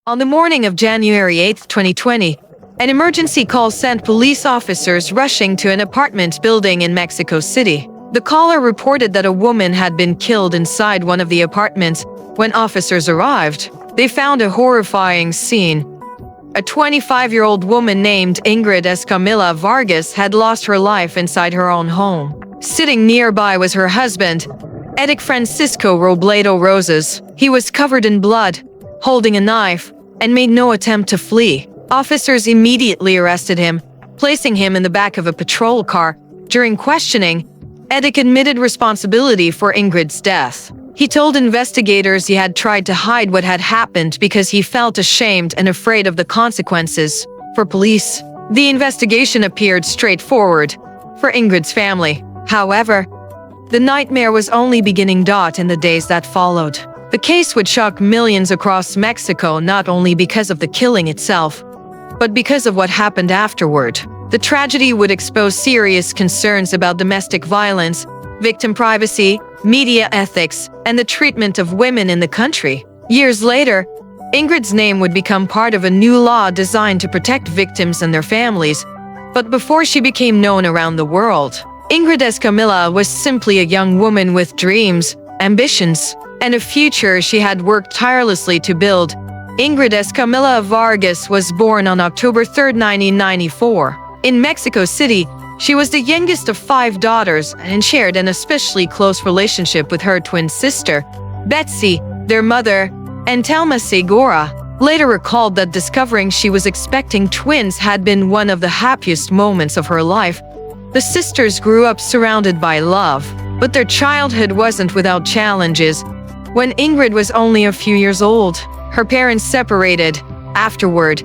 On the morning of January 8, 2020, an emergency call sent police officers rushing to an apartment building in Mexico City. The caller reported that a woman had been killed inside one of the apartments. When officers arrived, they found a horrifying scene. A 25-year-old woman named Ingrid Escamilla Vargas had lost her life inside her own home. Sitting nearby was her husband, Edic Francisco Robledo Rosas. He was covered in blood, holding a knife, and made no attempt to flee. Officers immediately arrested him, placing him in the back of a patrol car. During questioning, Edic admitted responsibility for Ingrid's death. He told investigators he had tried to hide what had happened because he felt ashamed and afraid of the consequences. For police, the investigation appeared straightforward. For Ingrid's family, however, the nightmare was only beginning. In the days that followed, the case would shock millions across Mexico, not only because of the killing itself, but because of what happened afterward. The tragedy would expose serious concerns about domestic violence, victim privacy, media ethics, and the treatment of women in the country. Years later, Ingrid's name would become part of a new law designed to protect victims and their families. But before she became known around the world, Ingrid Escamilla was simply a young woman with dreams, ambitions, and a future she had worked tirelessly to build. Ingrid Escamilla Vargas was born on October 3, 1994. In Mexico City, she was the youngest of 5 daughters and shared an especially close relationship with her twin sister, Betsy. Their mother, Antelma Segura, later recalled that discovering she was expecting twins had been one of the happiest moments of her life. The sisters grew up surrounded by love, but their childhood wasn't without challenges. When Ingrid was only a few years old, her parents separated. Afterward,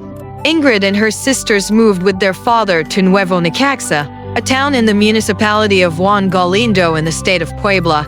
Ingrid and her sisters moved with their father to Nuevo Necaxa, a town in the municipality of Juan Galindo in the state of Puebla.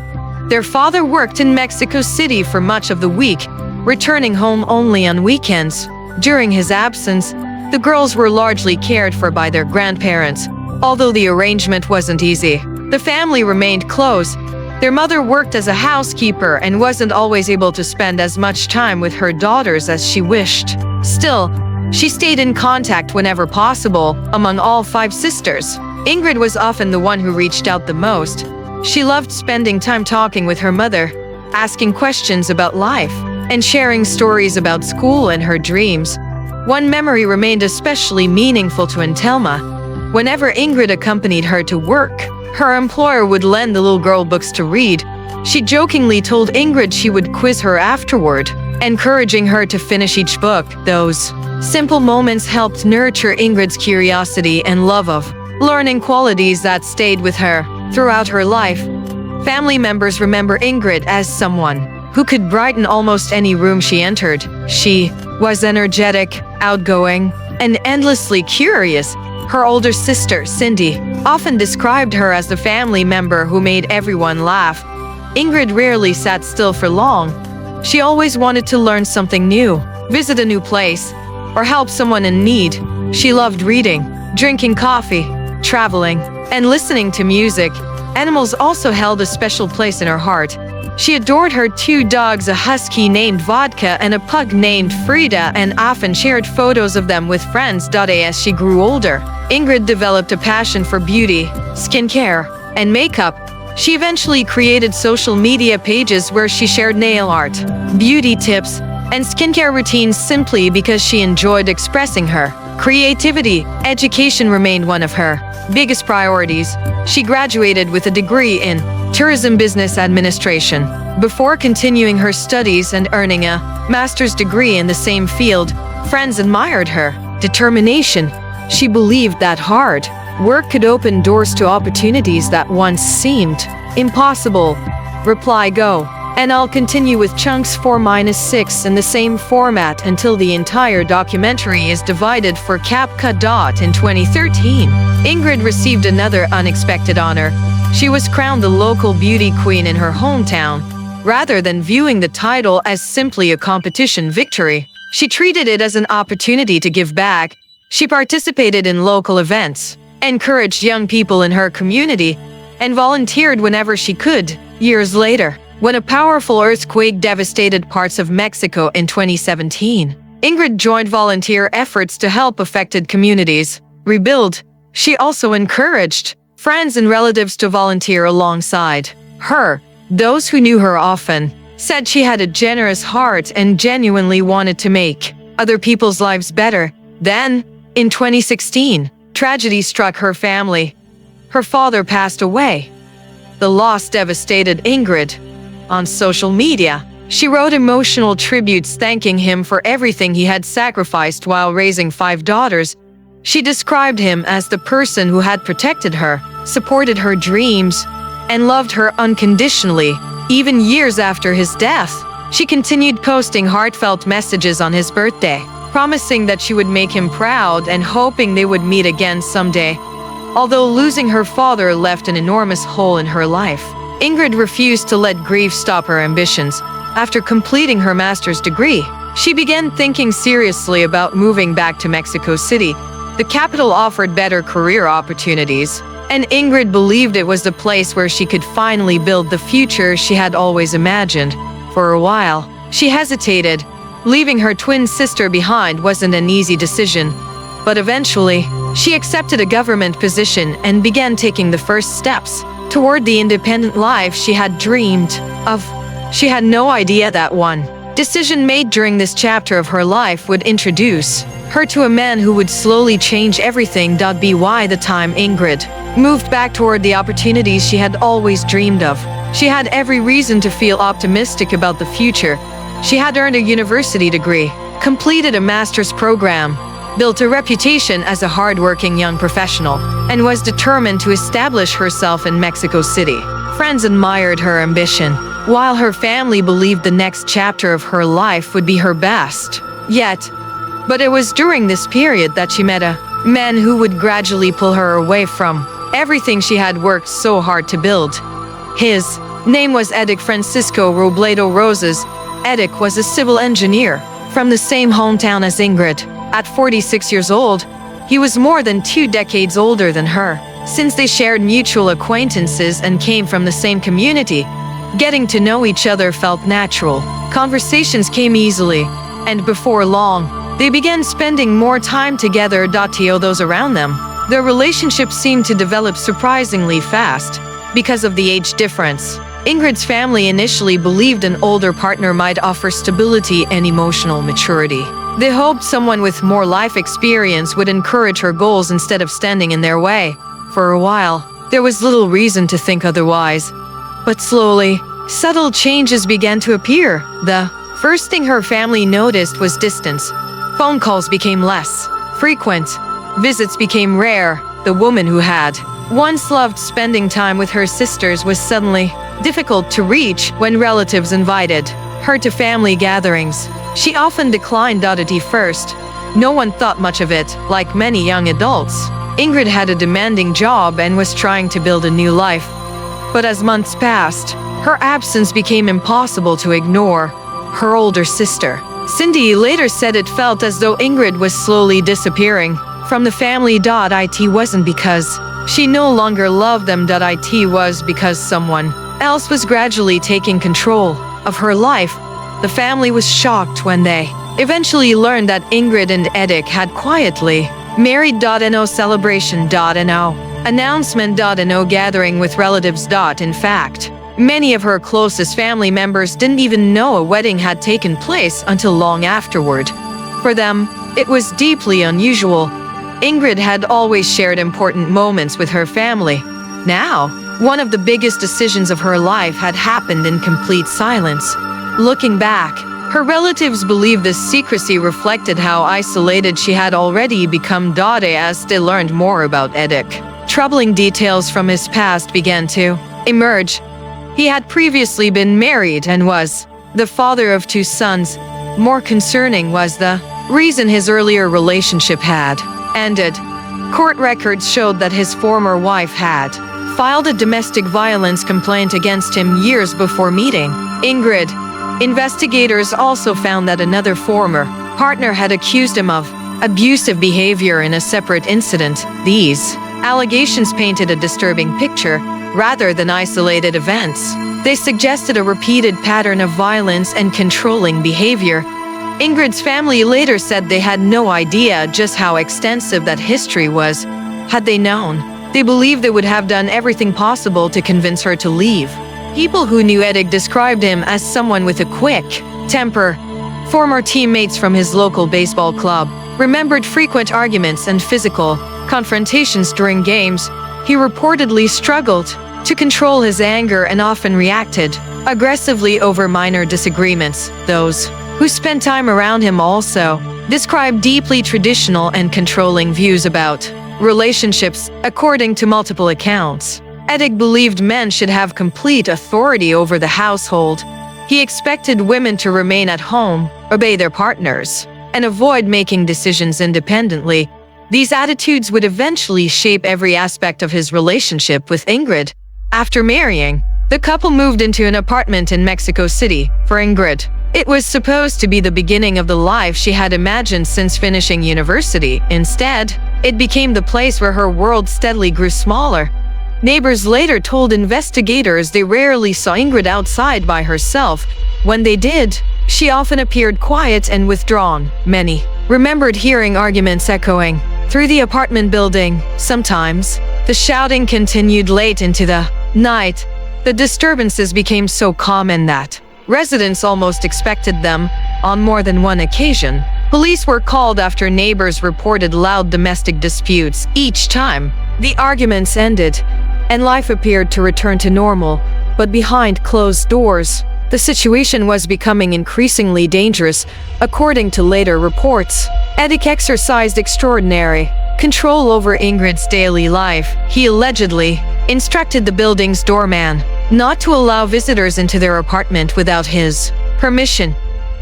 Their father worked in Mexico City for much of the week, returning home only on weekends. During his absence, the girls were largely cared for by their grandparents. Although the arrangement wasn't easy, the family remained close. Their mother worked as a housekeeper and wasn't always able to spend as much time with her daughters as she wished. Still, she stayed in contact whenever possible. Among all 5 sisters, Ingrid was often the one who reached out the most. She loved spending time talking with her mother, asking questions about life, and sharing stories about school and her dreams. One memory remained especially meaningful to Antelma. Whenever Ingrid accompanied her to work, her employer would lend the little girl books to read. She jokingly told Ingrid she would quiz her afterward, encouraging her to finish each book. Those simple moments helped nurture Ingrid's curiosity and love of learning, qualities that stayed with her throughout her life. Family members remember Ingrid as someone who could brighten almost any room she entered. She was energetic, outgoing, and endlessly curious. Her older sister, Cindy, often described her as the family member who made everyone laugh. Ingrid rarely sat still for long. She always wanted to learn something new, visit a new place, or help someone in need. She loved reading, drinking coffee, traveling, and listening to music. Animals also held a special place in her heart. She adored her 2 dogs, a husky named Vodka and a pug named Frida, and often shared photos of them with friends. As she grew older, Ingrid developed a passion for beauty, skincare, and makeup. She eventually created social media pages where she shared nail art, beauty tips, and skincare routines simply because she enjoyed expressing her creativity. Education remained one of her biggest priorities. She graduated with a degree in tourism business administration before continuing her studies and earning a master's degree in the same field. Friends admired her determination. She believed that hard work could open doors to opportunities that once seemed impossible. Reply go. And I'll continue with chunks 4-6 in the same format until the entire documentary is divided for CapCut. In 2013, Ingrid received another unexpected honor. She was crowned the local beauty queen in her hometown. Rather than viewing the title as simply a competition victory, she treated it as an opportunity to give back. She participated in local events, encouraged young people in her community, and volunteered whenever she could. Years later, when a powerful earthquake devastated parts of Mexico in 2017, Ingrid joined volunteer efforts to help affected communities rebuild. She also encouraged friends and relatives to volunteer alongside her. Those who knew her often said she had a generous heart and genuinely wanted to make other people's lives better. Then, in 2016, tragedy struck her family. Her father passed away. The loss devastated Ingrid. On social media, she wrote emotional tributes thanking him for everything he had sacrificed while raising 5 daughters. She described him as the person who had protected her, supported her dreams, and loved her unconditionally. Even years after his death, she continued posting heartfelt messages on his birthday, promising that she would make him proud and hoping they would meet again someday. Although losing her father left an enormous hole in her life, Ingrid refused to let grief stop her ambitions. After completing her master's degree, she began thinking seriously about moving back to Mexico City. The capital offered better career opportunities, and Ingrid believed it was the place where she could finally build the future she had always imagined. For a while, she hesitated. Leaving her twin sister behind wasn't an easy decision, but eventually, she accepted a government position and began taking the first steps toward the independent life she had dreamed of. She had no idea that one decision made during this chapter of her life would introduce her to a man who would slowly change everything. By the time Ingrid moved back toward the opportunities she had always dreamed of, she had every reason to feel optimistic about the future. She had earned a university degree, completed a master's program, built a reputation as a hardworking young professional, and was determined to establish herself in Mexico City. Friends admired her ambition, while her family believed the next chapter of her life would be her best yet. But it was during this period that she met a man who would gradually pull her away from everything she had worked so hard to build. His name was Edic Francisco Robledo Rosas. Edic was a civil engineer from the same hometown as Ingrid. At 46 years old, he was more than 2 decades older than her. Since they shared mutual acquaintances and came from the same community, getting to know each other felt natural. Conversations came easily, and before long, they began spending more time together. To those around them, their relationship seemed to develop surprisingly fast because of the age difference. Ingrid's family initially believed an older partner might offer stability and emotional maturity. They hoped someone with more life experience would encourage her goals instead of standing in their way. For a while, there was little reason to think otherwise. But slowly, subtle changes began to appear. The first thing her family noticed was distance. Phone calls became less frequent. Visits became rare. The woman who had once loved spending time with her sisters was suddenly difficult to reach when relatives invited her to family gatherings. She often declined. At first, no one thought much of it. Like many young adults, Ingrid had a demanding job and was trying to build a new life. But as months passed, her absence became impossible to ignore. Her older sister, Cindy, later said it felt as though Ingrid was slowly disappearing from the family. It wasn't because she no longer loved them. It was because someone else was gradually taking control of her life. The family was shocked when they eventually learned that Ingrid and Edic had quietly married. No celebration. No announcement. No gathering with relatives. In fact, many of her closest family members didn't even know a wedding had taken place until long afterward. For them, it was deeply unusual. Ingrid had always shared important moments with her family. Now, one of the biggest decisions of her life had happened in complete silence. Looking back, her relatives believe this secrecy reflected how isolated she had already become. As they learned more about Edic, troubling details from his past began to emerge. He had previously been married and was the father of 2 sons. More concerning was the reason his earlier relationship had ended. Court records showed that his former wife had filed a domestic violence complaint against him years before meeting Ingrid. Investigators also found that another former partner had accused him of abusive behavior in a separate incident. These allegations painted a disturbing picture rather than isolated events. They suggested a repeated pattern of violence and controlling behavior. Ingrid's family later said they had no idea just how extensive that history was. Had they known, they believed they would have done everything possible to convince her to leave. People who knew Eddick described him as someone with a quick temper. Former teammates from his local baseball club remembered frequent arguments and physical confrontations during games. He reportedly struggled to control his anger and often reacted aggressively over minor disagreements. Those who spent time around him also described deeply traditional and controlling views about relationships, according to multiple accounts. Eddick believed men should have complete authority over the household. He expected women to remain at home, obey their partners, and avoid making decisions independently. These attitudes would eventually shape every aspect of his relationship with Ingrid. After marrying, the couple moved into an apartment in Mexico City. For Ingrid, it was supposed to be the beginning of the life she had imagined since finishing university. Instead, it became the place where her world steadily grew smaller. Neighbors later told investigators they rarely saw Ingrid outside by herself. When they did, she often appeared quiet and withdrawn. Many remembered hearing arguments echoing through the apartment building. Sometimes, the shouting continued late into the night. The disturbances became so common that residents almost expected them. On more than one occasion, police were called after neighbors reported loud domestic disputes. Each time, the arguments ended, and life appeared to return to normal. But behind closed doors, the situation was becoming increasingly dangerous. According to later reports, Eddick exercised extraordinary control over Ingrid's daily life. He allegedly instructed the building's doorman not to allow visitors into their apartment without his permission.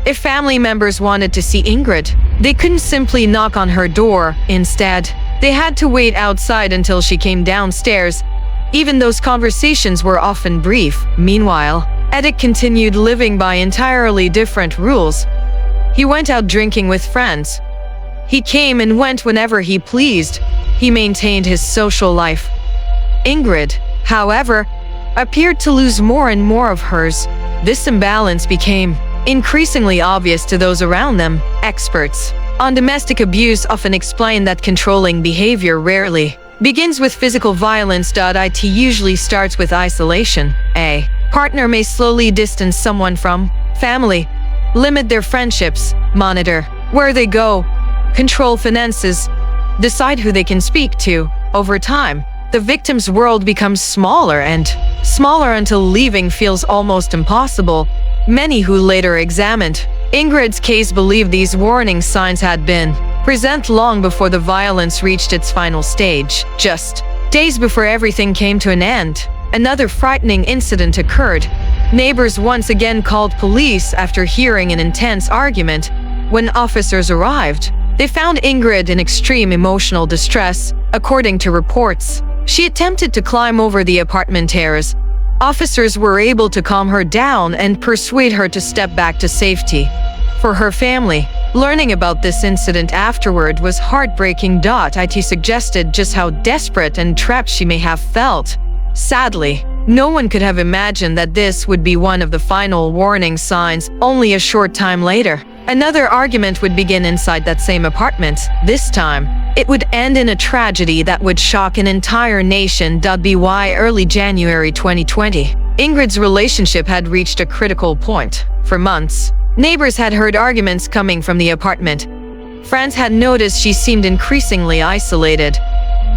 If family members wanted to see Ingrid, they couldn't simply knock on her door. Instead, they had to wait outside until she came downstairs. Even those conversations were often brief. Meanwhile, Eddick continued living by entirely different rules. He went out drinking with friends. He came and went whenever he pleased. He maintained his social life. Ingrid, however, appeared to lose more and more of hers. This imbalance became increasingly obvious to those around them. Experts on domestic abuse often explain that controlling behavior rarely begins with physical violence. It usually starts with isolation. A partner may slowly distance someone from family, limit their friendships, monitor where they go, control finances, decide who they can speak to. Over time, the victim's world becomes smaller and smaller until leaving feels almost impossible. Many who later examined Ingrid's case believe these warning signs had been present long before the violence reached its final stage. Just days before everything came to an end, another frightening incident occurred. Neighbors once again called police after hearing an intense argument. When officers arrived, they found Ingrid in extreme emotional distress. According to reports, she attempted to climb over the apartment terrace. Officers were able to calm her down and persuade her to step back to safety. For her family, learning about this incident afterward was heartbreaking. It suggested just how desperate and trapped she may have felt. Sadly, no one could have imagined that this would be one of the final warning signs. Only a short time later, another argument would begin inside that same apartment. This time, it would end in a tragedy that would shock an entire nation. By early January 2020, Ingrid's relationship had reached a critical point. For months, neighbors had heard arguments coming from the apartment. Friends had noticed she seemed increasingly isolated.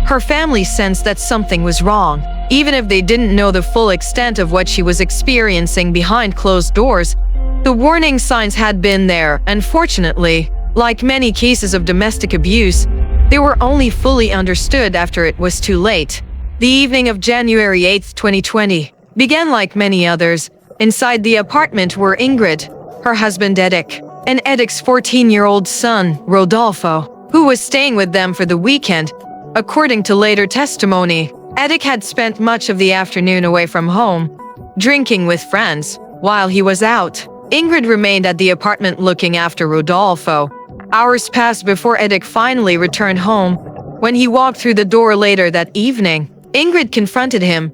Her family sensed that something was wrong, even if they didn't know the full extent of what she was experiencing behind closed doors. The warning signs had been there. Unfortunately, like many cases of domestic abuse, they were only fully understood after it was too late. The evening of January 8, 2020, began like many others. Inside the apartment were Ingrid, her husband Eddick, and Eddick's 14-year-old son, Rodolfo, who was staying with them for the weekend. According to later testimony, Eddick had spent much of the afternoon away from home, drinking with friends. While he was out, Ingrid remained at the apartment looking after Rodolfo. Hours passed before Eddick finally returned home. When he walked through the door later that evening, Ingrid confronted him.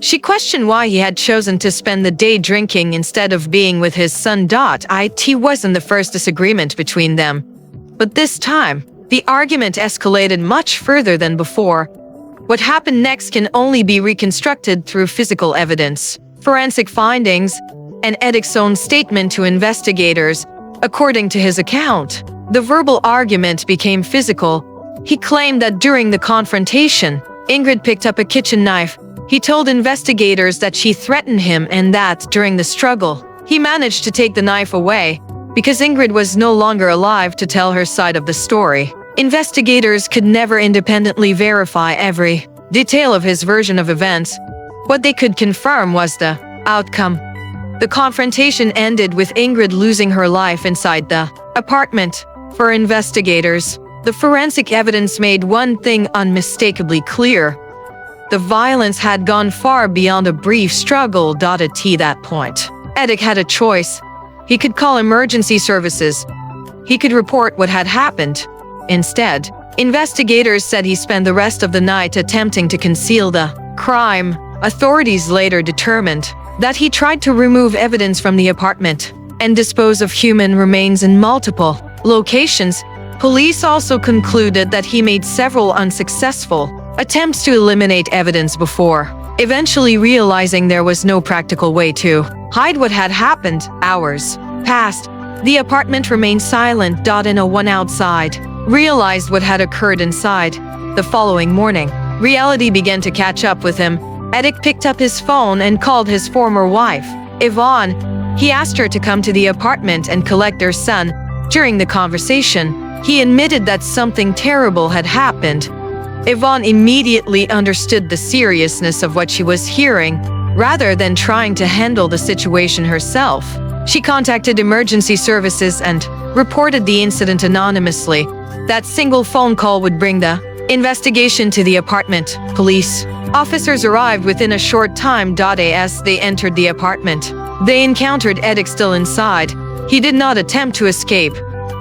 She questioned why he had chosen to spend the day drinking instead of being with his son. It wasn't the first disagreement between them. But this time, the argument escalated much further than before. What happened next can only be reconstructed through physical evidence, forensic findings, and Edic's own statement to investigators. According to his account, the verbal argument became physical. He claimed that during the confrontation, Ingrid picked up a kitchen knife. He told investigators that she threatened him and that, during the struggle, he managed to take the knife away because Ingrid was no longer alive to tell her side of the story. Investigators could never independently verify every detail of his version of events. What they could confirm was the outcome. The confrontation ended with Ingrid losing her life inside the apartment. For investigators, the forensic evidence made one thing unmistakably clear. The violence had gone far beyond a brief struggle. At that point, Edic had a choice. He could call emergency services. He could report what had happened. Instead, investigators said he spent the rest of the night attempting to conceal the crime. Authorities later determined that he tried to remove evidence from the apartment and dispose of human remains in multiple locations. Police also concluded that he made several unsuccessful attempts to eliminate evidence before eventually realizing there was no practical way to hide what had happened. Hours passed. The apartment remained silent. No one outside realized what had occurred inside. The following morning, reality began to catch up with him. Edic picked up his phone and called his former wife, Yvonne. He asked her to come to the apartment and collect their son. During the conversation, he admitted that something terrible had happened. Yvonne immediately understood the seriousness of what she was hearing. Rather than trying to handle the situation herself, she contacted emergency services and reported the incident anonymously. That single phone call would bring the investigation to the apartment. Police officers arrived within a short time. As they entered the apartment, they encountered Edic still inside. He did not attempt to escape.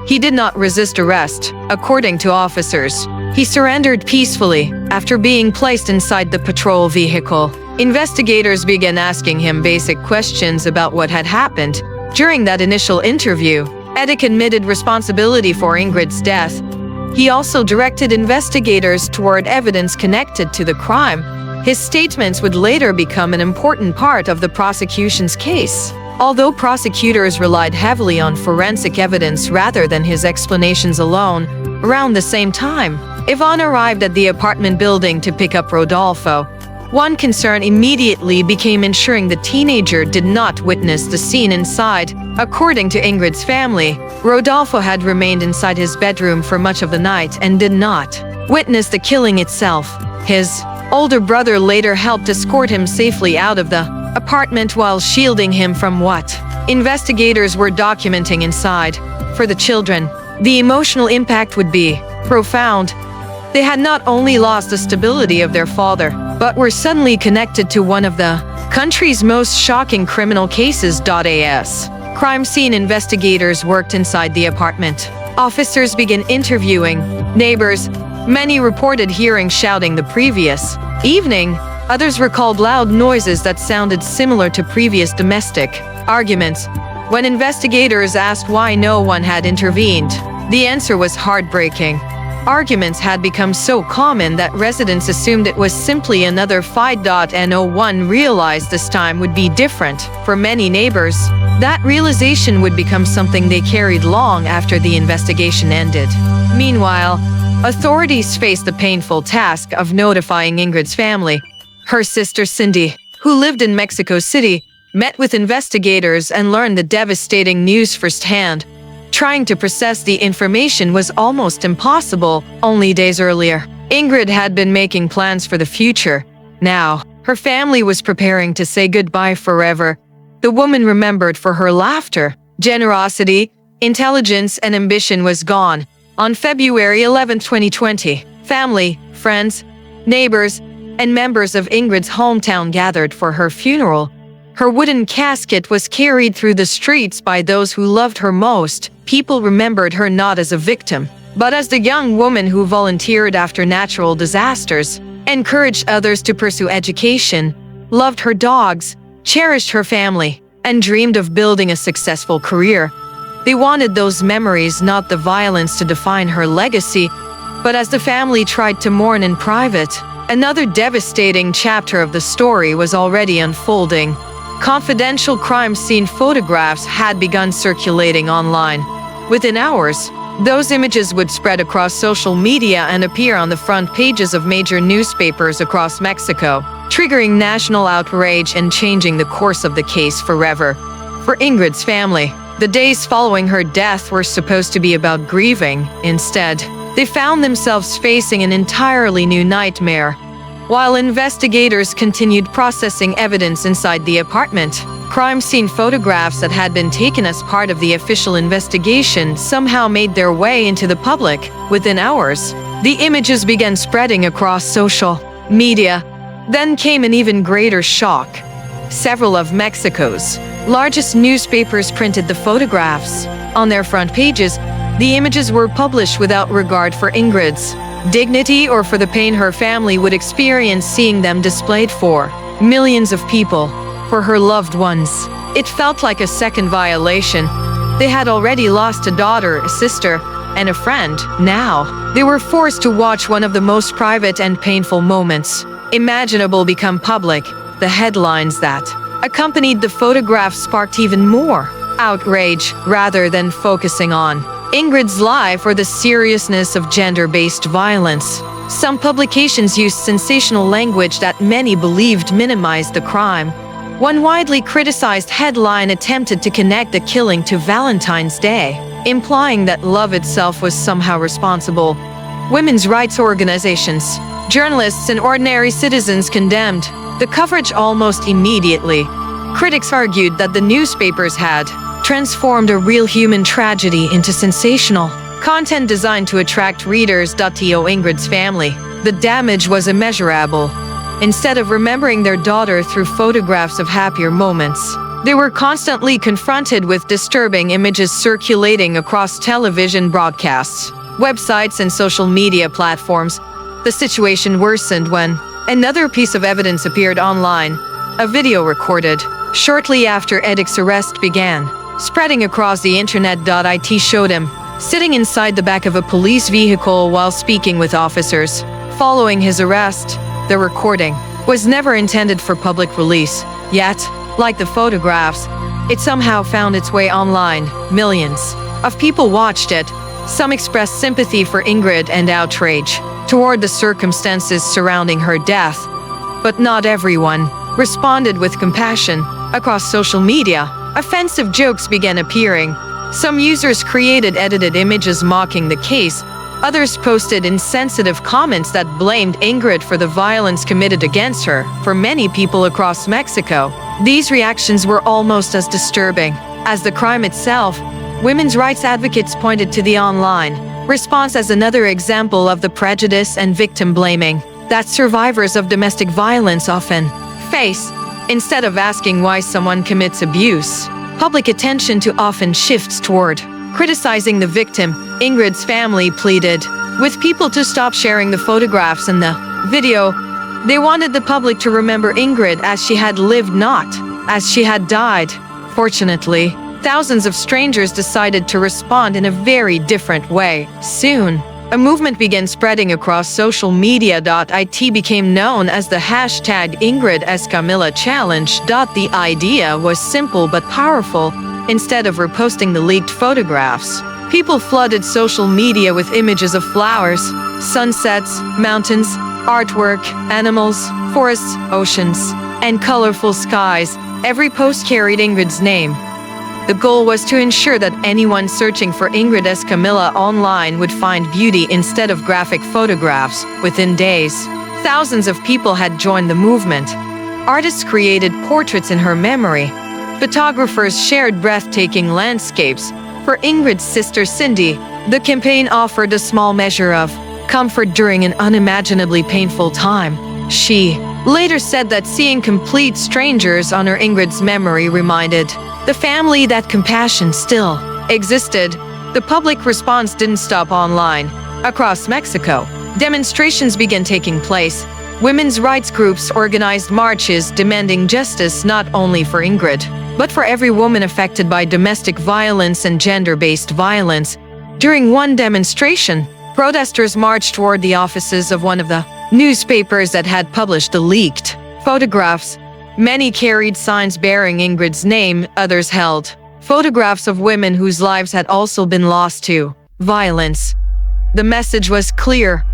He did not resist arrest. According to officers, he surrendered peacefully after being placed inside the patrol vehicle. Investigators began asking him basic questions about what had happened. During that initial interview, Edic admitted responsibility for Ingrid's death. He also directed investigators toward evidence connected to the crime. His statements would later become an important part of the prosecution's case. Although prosecutors relied heavily on forensic evidence rather than his explanations alone, around the same time, Yvonne arrived at the apartment building to pick up Rodolfo. One concern immediately became ensuring the teenager did not witness the scene inside. According to Ingrid's family, Rodolfo had remained inside his bedroom for much of the night and did not witness the killing itself. His older brother later helped escort him safely out of the apartment while shielding him from what investigators were documenting inside. For the children, the emotional impact would be profound. They had not only lost the stability of their father, but were suddenly connected to one of the country's most shocking criminal cases. As crime scene investigators worked inside the apartment, officers began interviewing neighbors. Many reported hearing shouting the previous evening. Others recalled loud noises that sounded similar to previous domestic arguments. When investigators asked why no one had intervened, the answer was heartbreaking. Arguments had become so common that residents assumed it was simply another fight. No one realized this time would be different. For many neighbors, that realization would become something they carried long after the investigation ended. Meanwhile, authorities faced the painful task of notifying Ingrid's family. Her sister Cindy, who lived in Mexico City, met with investigators and learned the devastating news firsthand. Trying to process the information was almost impossible. Only days earlier, Ingrid had been making plans for the future. Now, her family was preparing to say goodbye forever. The woman remembered for her laughter, generosity, intelligence, and ambition was gone. On February 11, 2020, family, friends, neighbors, and members of Ingrid's hometown gathered for her funeral. Her wooden casket was carried through the streets by those who loved her most. People remembered her not as a victim, but as the young woman who volunteered after natural disasters, encouraged others to pursue education, loved her dogs, cherished her family, and dreamed of building a successful career. They wanted those memories, not the violence, to define her legacy. But as the family tried to mourn in private, another devastating chapter of the story was already unfolding. Confidential crime scene photographs had begun circulating online. Within hours, those images would spread across social media and appear on the front pages of major newspapers across Mexico, triggering national outrage and changing the course of the case forever. For Ingrid's family, the days following her death were supposed to be about grieving. Instead, they found themselves facing an entirely new nightmare. While investigators continued processing evidence inside the apartment, crime scene photographs that had been taken as part of the official investigation somehow made their way into the public. Within hours, the images began spreading across social media. Then came an even greater shock. Several of Mexico's largest newspapers printed the photographs. On their front pages, the images were published without regard for Ingrid's dignity or for the pain her family would experience seeing them displayed. For millions of people, for her loved ones, it felt like a second violation. They had already lost a daughter, a sister, and a friend. Now, they were forced to watch one of the most private and painful moments imaginable become public. The headlines that accompanied the photograph sparked even more outrage rather than focusing on Ingrid's life or the seriousness of gender-based violence. Some publications used sensational language that many believed minimized the crime. One widely criticized headline attempted to connect the killing to Valentine's Day, implying that love itself was somehow responsible. Women's rights organizations, journalists, and ordinary citizens condemned the coverage almost immediately. Critics argued that the newspapers had transformed a real human tragedy into sensational content designed to attract readers. To Ingrid's family, the damage was immeasurable. Instead of remembering their daughter through photographs of happier moments, they were constantly confronted with disturbing images circulating across television broadcasts, websites, and social media platforms. The situation worsened when another piece of evidence appeared online. A video recorded shortly after Edic's arrest began spreading across the internet. It showed him sitting inside the back of a police vehicle while speaking with officers. Following his arrest, the recording was never intended for public release. Yet, like the photographs, it somehow found its way online. Millions of people watched it. Some expressed sympathy for Ingrid and outrage toward the circumstances surrounding her death. But not everyone responded with compassion. Across social media, offensive jokes began appearing. Some users created edited images mocking the case. Others posted insensitive comments that blamed Ingrid for the violence committed against her. For many people across Mexico, these reactions were almost as disturbing as the crime itself. Women's rights advocates pointed to the online response as another example of the prejudice and victim blaming that survivors of domestic violence often face. Instead of asking why someone commits abuse, public attention too often shifts toward criticizing the victim. Ingrid's family pleaded with people to stop sharing the photographs and the video. They wanted the public to remember Ingrid as she had lived, not as she had died. Fortunately, thousands of strangers decided to respond in a very different way. Soon, a movement began spreading across social media. It became known as the hashtag Ingrid Escamilla Challenge. The idea was simple but powerful. Instead of reposting the leaked photographs, people flooded social media with images of flowers, sunsets, mountains, artwork, animals, forests, oceans, and colorful skies. Every post carried Ingrid's name. The goal was to ensure that anyone searching for Ingrid Escamilla online would find beauty instead of graphic photographs. Within days, thousands of people had joined the movement. Artists created portraits in her memory. Photographers shared breathtaking landscapes. For Ingrid's sister Cindy, the campaign offered a small measure of comfort during an unimaginably painful time. She later said that seeing complete strangers honor Ingrid's memory reminded the family that compassion still existed. The public response didn't stop online. Across Mexico, demonstrations began taking place. women's rights groups organized marches demanding justice not only for Ingrid, but for every woman affected by domestic violence and gender-based violence. During one demonstration, protesters marched toward the offices of one of the newspapers that had published the leaked photographs. Many carried signs bearing Ingrid's name, others held photographs of women whose lives had also been lost to violence. The message was clear.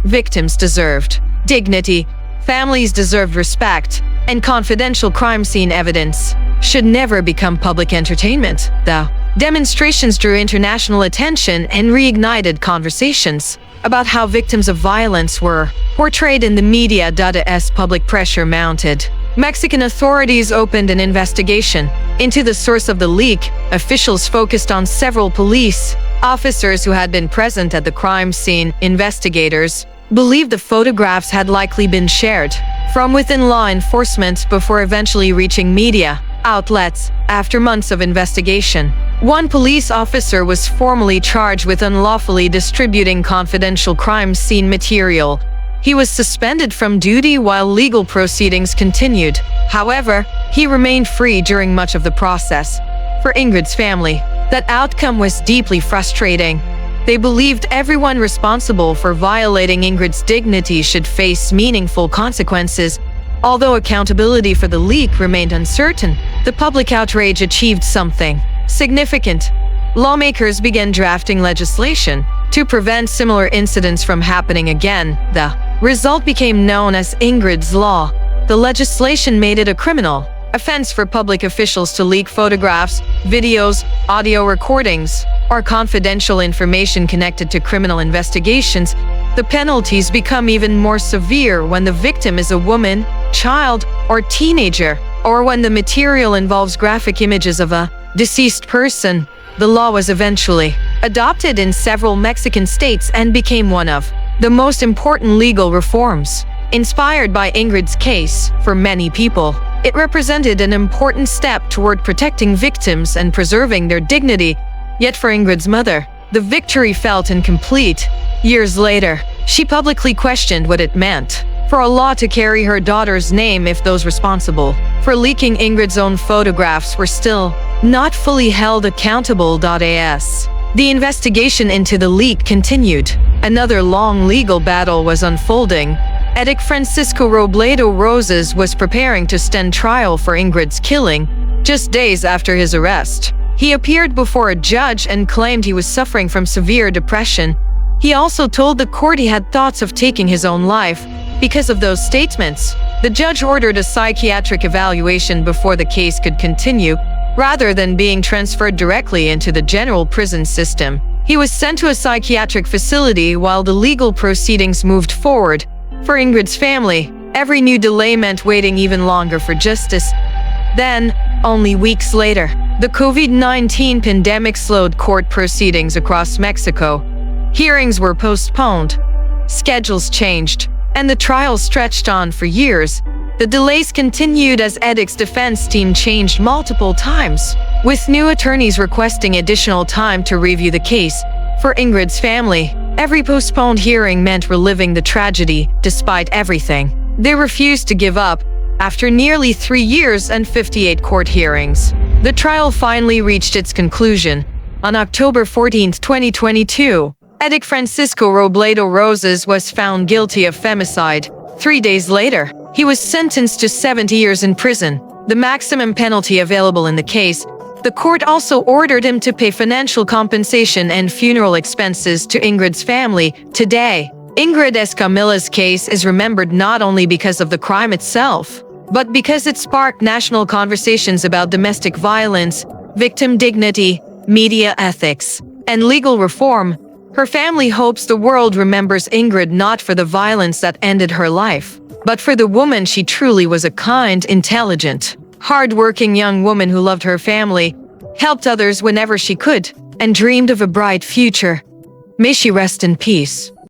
Victims deserved dignity, families deserved respect, and confidential crime scene evidence should never become public entertainment. The demonstrations drew international attention and reignited conversations about how victims of violence were portrayed in the media. As public pressure mounted, Mexican authorities opened an investigation into the source of the leak. Officials focused on several police officers who had been present at the crime scene. Investigators believed the photographs had likely been shared from within law enforcement before eventually reaching media outlets. After months of investigation, one police officer was formally charged with unlawfully distributing confidential crime scene material. He was suspended from duty while legal proceedings continued. However, he remained free during much of the process. For Ingrid's family, that outcome was deeply frustrating. They believed everyone responsible for violating Ingrid's dignity should face meaningful consequences. Although accountability for the leak remained uncertain, the public outrage achieved something significant. Lawmakers began drafting legislation to prevent similar incidents from happening again. The result became known as Ingrid's Law. The legislation made it a criminal offense for public officials to leak photographs, videos, audio recordings, or confidential information connected to criminal investigations. The penalties become even more severe when the victim is a woman, child, or teenager, or when the material involves graphic images of a deceased person. The law was eventually adopted in several Mexican states and became one of the most important legal reforms. Inspired by Ingrid's case, for many people, it represented an important step toward protecting victims and preserving their dignity. Yet for Ingrid's mother, the victory felt incomplete. Years later, she publicly questioned what it meant for a law to carry her daughter's name if those responsible for leaking Ingrid's own photographs were still not fully held accountable. As the investigation into the leak continued, another long legal battle was unfolding. Edic Francisco Robledo Rosas was preparing to stand trial for Ingrid's killing just days after his arrest. He appeared before a judge and claimed he was suffering from severe depression. He also told the court he had thoughts of taking his own life. Because of those statements, the judge ordered a psychiatric evaluation before the case could continue, rather than being transferred directly into the general prison system. He was sent to a psychiatric facility while the legal proceedings moved forward. For Ingrid's family, every new delay meant waiting even longer for justice. Then, only weeks later, the COVID-19 pandemic slowed court proceedings across Mexico. Hearings were postponed, schedules changed, and the trial stretched on for years. The delays continued as Edic's defense team changed multiple times, with new attorneys requesting additional time to review the case. For Ingrid's family, every postponed hearing meant reliving the tragedy. Despite everything, they refused to give up. After nearly 3 years and 58 court hearings, the trial finally reached its conclusion. On October 14, 2022, Edic Francisco Robledo Rosas was found guilty of femicide. 3 days later, he was sentenced to 70 years in prison, the maximum penalty available in the case. The court also ordered him to pay financial compensation and funeral expenses to Ingrid's family. Today, Ingrid Escamilla's case is remembered not only because of the crime itself, but because it sparked national conversations about domestic violence, victim dignity, media ethics, and legal reform. Her family hopes the world remembers Ingrid not for the violence that ended her life, but for the woman she truly was, a kind, intelligent, hard-working young woman who loved her family, helped others whenever she could, and dreamed of a bright future. May she rest in peace.